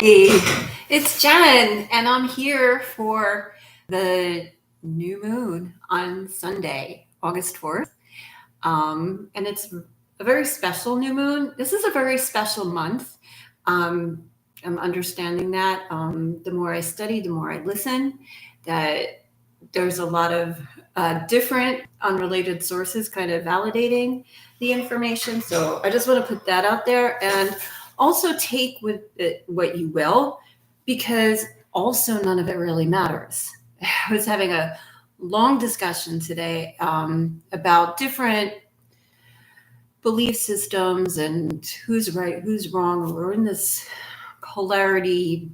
Hey, it's Jen, and I'm here for the new moon on Sunday, August 4th. And it's a very special new moon. This is a very special month. Um, I'm understanding that the more I study, the more I listen, that there's a lot of different unrelated sources kind of validating the information. So I just want to put that out there and also take with it what you will, because also none of it really matters. I was having a long discussion today about different belief systems and who's right, who's wrong. We're in this polarity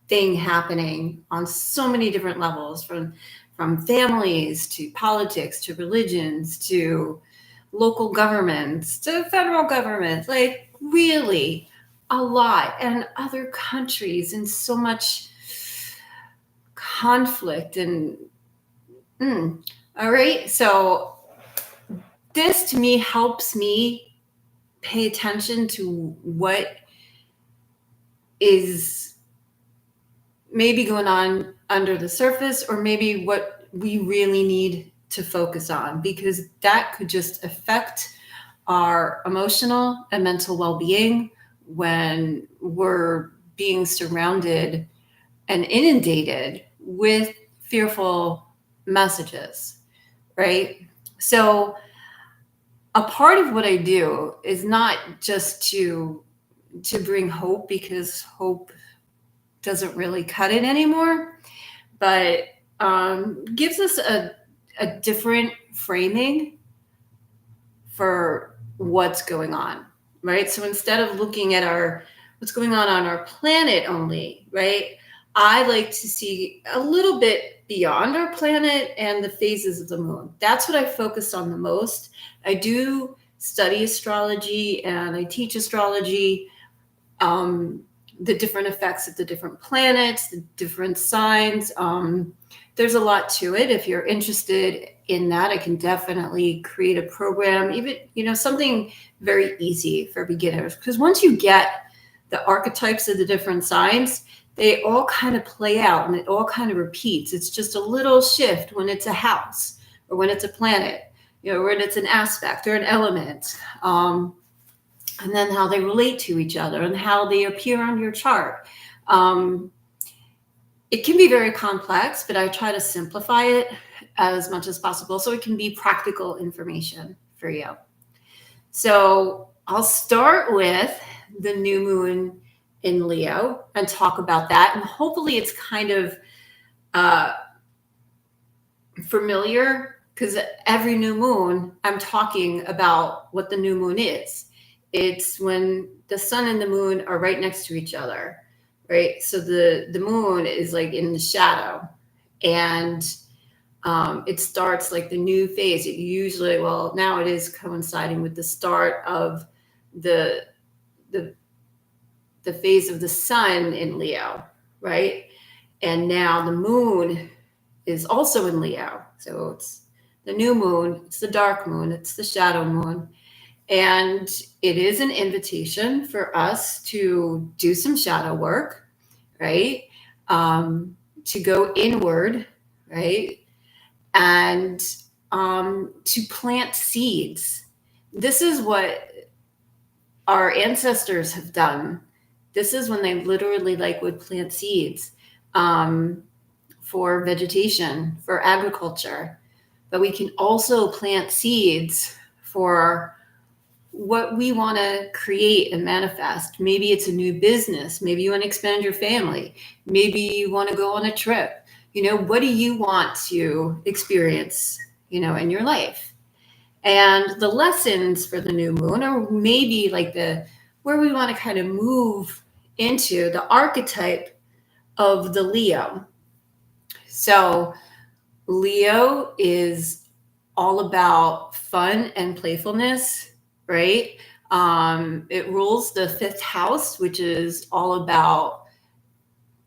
thing happening on so many different levels, from families to politics to religions to local governments to federal governments, like really a lot, and other countries, and so much conflict. And all right, so this to me helps me pay attention to what is maybe going on under the surface, or maybe what we really need to focus on, because that could just affect our emotional and mental well-being when we're being surrounded and inundated with fearful messages, right? So a part of what I do is not just to bring hope, because hope doesn't really cut it anymore, but gives us a different framing for what's going on, right? So instead of looking at what's going on our planet only, right? I like to see a little bit beyond our planet and the phases of the moon. That's what I focus on the most. I do study astrology and I teach astrology. The different effects of the different planets, the different signs. There's a lot to it. If you're interested in that, I can definitely create a program, even, something very easy for beginners. Because once you get the archetypes of the different signs, they all kind of play out and it all kind of repeats. It's just a little shift when it's a house or when it's a planet, when it's an aspect or an element. And then how they relate to each other and how they appear on your chart. It can be very complex, but I try to simplify it as much as possible so it can be practical information for you. So I'll start with the new moon in Leo and talk about that. And hopefully it's kind of familiar, because every new moon, I'm talking about what the new moon is. It's when the sun and the moon are right next to each other, right? So the moon is like in the shadow, and it starts like the new phase. It usually, well, now it is coinciding with the start of the phase of the sun in Leo, right? And now the moon is also in Leo. So it's the new moon, it's the dark moon, it's the shadow moon. And it is an invitation for us to do some shadow work, right? To go inward, right? And to plant seeds. This is what our ancestors have done. This is when they literally would plant seeds for vegetation, for agriculture. But we can also plant seeds for what we want to create and manifest. Maybe it's a new business. Maybe you want to expand your family. Maybe you want to go on a trip. What do you want to experience, in your life? And the lessons for the new moon are maybe where we want to kind of move into the archetype of the Leo. So Leo is all about fun and playfulness, right? It rules the fifth house, which is all about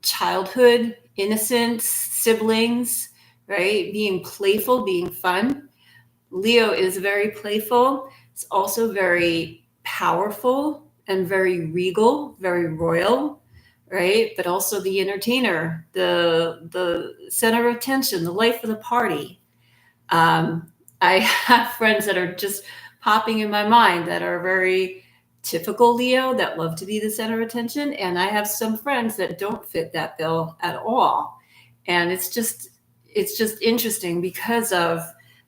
childhood, innocence, siblings, right? Being playful, being fun. Leo is very playful. It's also very powerful and very regal, very royal, right? But also the entertainer, the center of attention, the life of the party. Um, I have friends that are just popping in my mind that are very typical Leo that love to be the center of attention. And I have some friends that don't fit that bill at all. And it's just interesting because of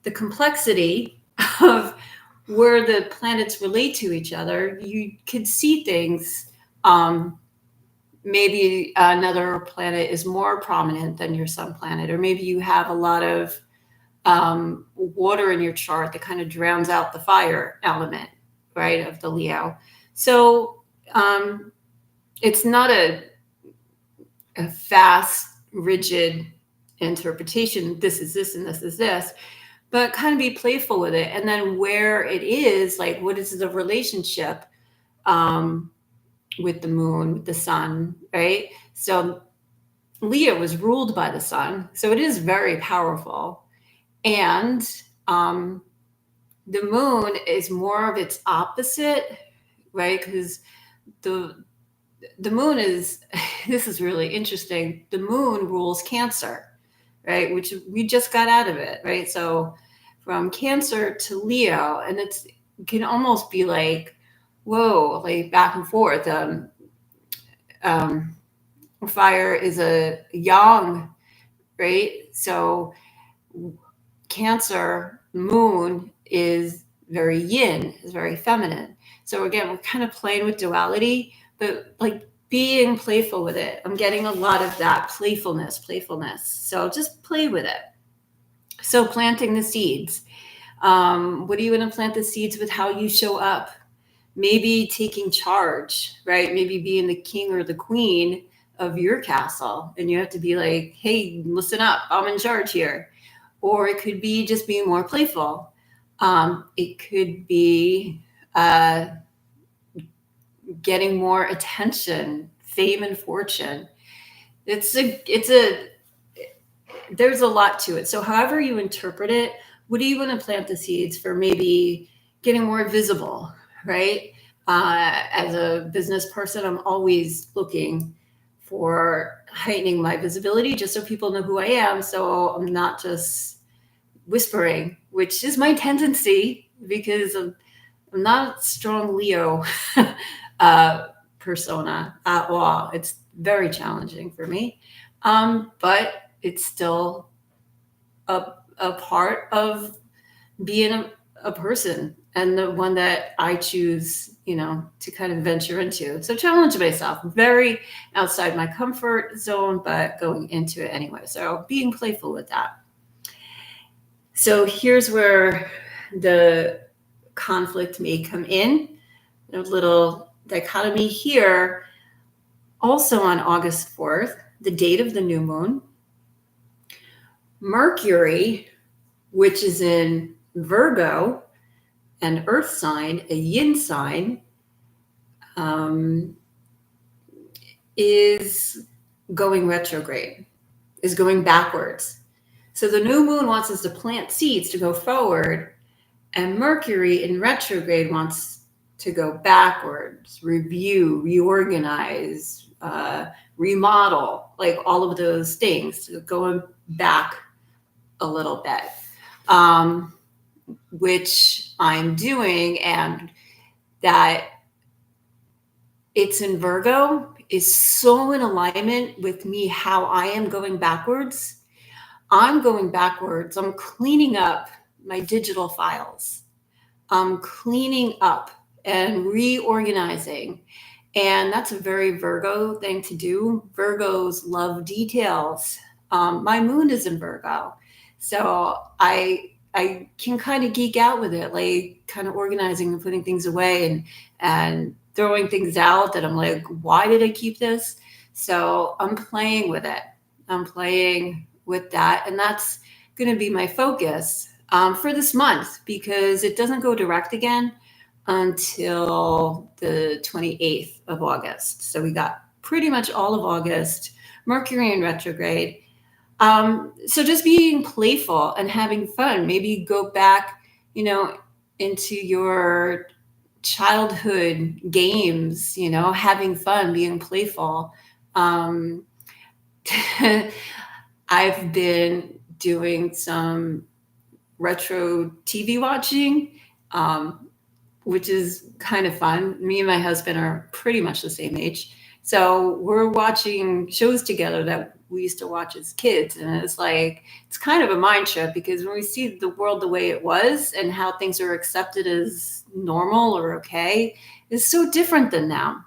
the complexity of where the planets relate to each other. You could see things. Maybe another planet is more prominent than your sun planet, or maybe you have a lot of water in your chart that kind of drowns out the fire element, right, of the Leo. So it's not a fast, rigid interpretation. This is this and this is this, but kind of be playful with it. And then where it is, like, what is the relationship um, with the moon, with the sun, right? So Leo was ruled by the sun, so it is very powerful. And um, the moon is more of its opposite, right? Because the the moon is this is really interesting. The moon rules Cancer, right? Which we just got out of it, right? So from Cancer to Leo, and it can almost be like, whoa, like back and forth. Um, Fire is a yang, right? So Cancer moon is very yin, is very feminine. So again, we're kind of playing with duality, but like being playful with it. I'm getting a lot of that playfulness. So just play with it. So planting the seeds. What do you want to plant the seeds with? How you show up? Maybe taking charge, right? Maybe being the king or the queen of your castle, and you have to be like, hey, listen up, I'm in charge here. Or it could be just being more playful. It could be getting more attention, fame and fortune. It's a there's a lot to it. So however you interpret it, what do you want to plant the seeds for? Maybe getting more visible, right? As a business person, I'm always looking for heightening my visibility just so people know who I am. So I'm not just whispering, which is my tendency because I'm not a strong Leo persona at all. It's very challenging for me. But it's still a part of being a person and the one that I choose, to kind of venture into. So challenge myself, very outside my comfort zone, but going into it anyway. So being playful with that. So here's where the conflict may come in. A little dichotomy here. Also on August 4th, the date of the new moon, Mercury, which is in Virgo, an earth sign, a yin sign, is going retrograde, is going backwards. So the new moon wants us to plant seeds to go forward, and Mercury in retrograde wants to go backwards, review, reorganize, remodel, like all of those things, going back a little bit, which I'm doing. And that it's in Virgo is so in alignment with me, how I am going backwards. I'm going backwards. I'm cleaning up my digital files. I'm cleaning up and reorganizing. And that's a very Virgo thing to do. Virgos love details. My moon is in Virgo. So I can kind of geek out with it, like kind of organizing and putting things away and throwing things out that I'm like, why did I keep this? So I'm playing with it. I'm playing with that. And that's going to be my focus for this month, because it doesn't go direct again until the 28th of August. So we got pretty much all of August, Mercury in retrograde. So just being playful and having fun, maybe go back, into your childhood games, having fun, being playful, Um, I've been doing some retro TV watching, which is kind of fun. Me and my husband are pretty much the same age. So we're watching shows together that we used to watch as kids. And it's like, it's kind of a mind trip because when we see the world the way it was and how things are accepted as normal or okay, it's so different than now.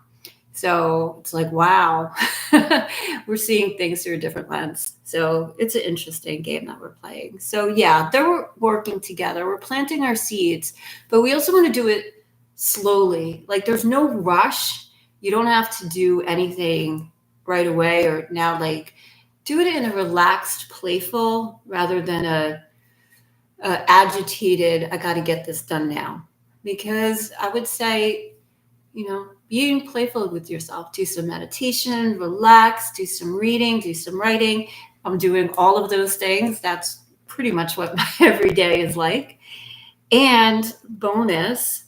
So it's like, wow, we're seeing things through a different lens. So it's an interesting game that we're playing. So yeah, they're working together. We're planting our seeds, but we also want to do it slowly. Like there's no rush. You don't have to do anything right away or now. Like do it in a relaxed, playful rather than a agitated, I got to get this done now. Because I would say, being playful with yourself. Do some meditation, relax, do some reading, do some writing. I'm doing all of those things. That's pretty much what my everyday is like. And bonus,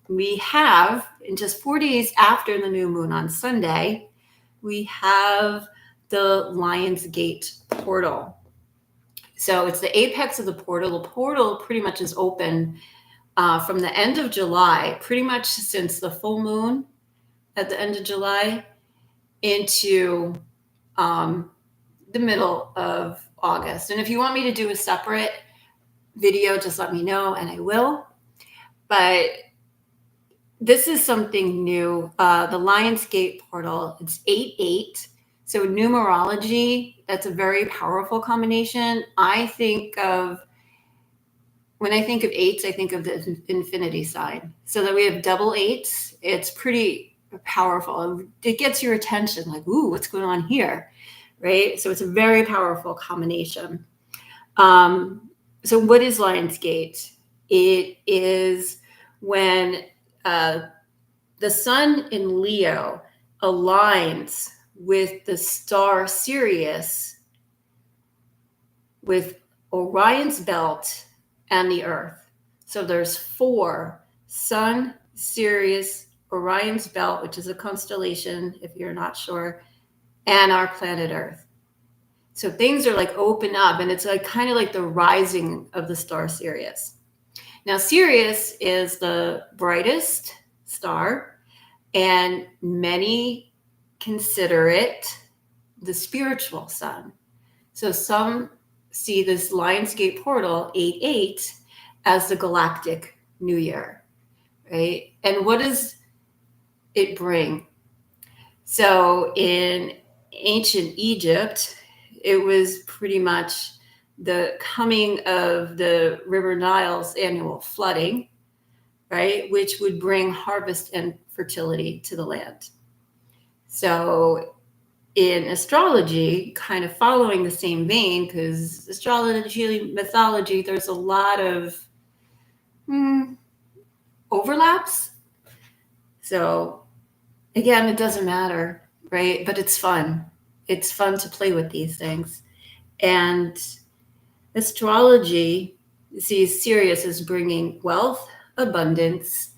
we have, in just 4 days after the new moon on Sunday, we have the Lion's Gate portal. So it's the apex of the portal. The portal pretty much is open from the end of July, pretty much since the full moon at the end of July into the middle of August. And if you want me to do a separate video, just let me know and I will. But this is something new. The Lionsgate portal, it's 8-8. So numerology, that's a very powerful combination. When I think of eights, I think of the infinity sign. So that we have double eights. It's pretty powerful. It gets your attention like, ooh, what's going on here, right? So it's a very powerful combination. So what is Lionsgate? It is when the sun in Leo aligns with the star Sirius, with Orion's belt and the Earth. So there's 4: Sun, Sirius, Orion's belt, which is a constellation, if you're not sure, and our planet Earth. So things are like open up, and it's like kind of like the rising of the star Sirius. Now, Sirius is the brightest star, and many consider it the spiritual sun. So some see this Lionsgate portal 8-8 as the galactic new year, right? And what does it bring? So in ancient Egypt, it was pretty much the coming of the River Nile's annual flooding, right? Which would bring harvest and fertility to the land. So in astrology, kind of following the same vein, because astrology, mythology, there's a lot of overlaps. So again, it doesn't matter, right? But it's fun. It's fun to play with these things. And astrology sees Sirius as bringing wealth, abundance,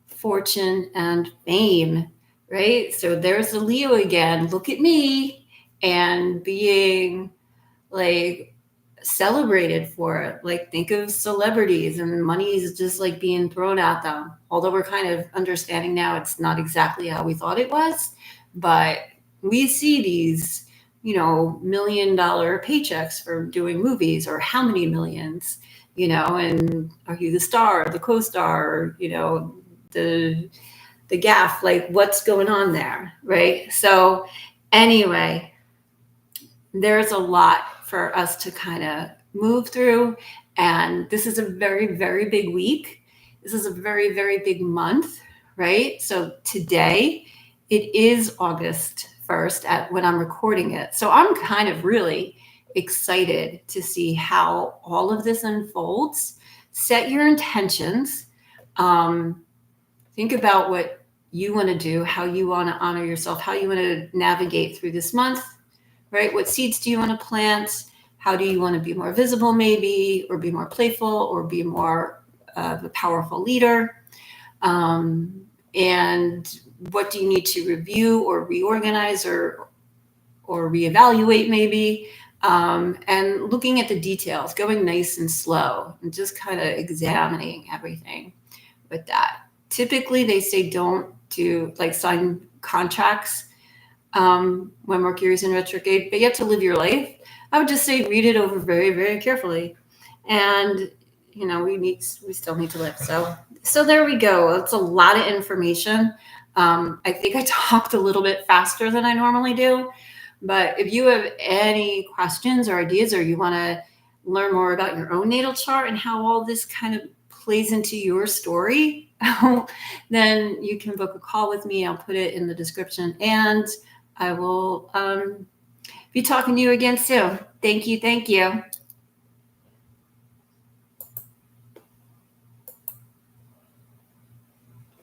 fortune, and fame, right? So there's the Leo again. Look at me, and being like celebrated for it. Like think of celebrities, and money is just like being thrown at them. Although we're kind of understanding now it's not exactly how we thought it was, but we see these, $1 million paychecks for doing movies, or how many millions, and are you the star, the co-star, the gaff, like what's going on there, right? So anyway, there's a lot for us to kind of move through. And this is a very, very big week. This is a very, very big month, right? So today it is August 1st when I'm recording it. So I'm kind of really excited to see how all of this unfolds. Set your intentions. Think about what you want to do, how you want to honor yourself, how you want to navigate through this month, right? What seeds do you want to plant? How do you want to be more visible maybe, or be more playful, or be more of a powerful leader? And what do you need to review or reorganize or or reevaluate maybe, and looking at the details, going nice and slow, and just kind of examining everything with that. Typically, they say don't do like sign contracts when Mercury's in retrograde, but you have to live your life. I would just say read it over very, very carefully, and we still need to live. So there we go. It's a lot of information. I think I talked a little bit faster than I normally do, but if you have any questions or ideas, or you want to learn more about your own natal chart and how all this kind of plays into your story, then you can book a call with me. I'll put it in the description, and I will be talking to you again soon. Thank you. Thank you.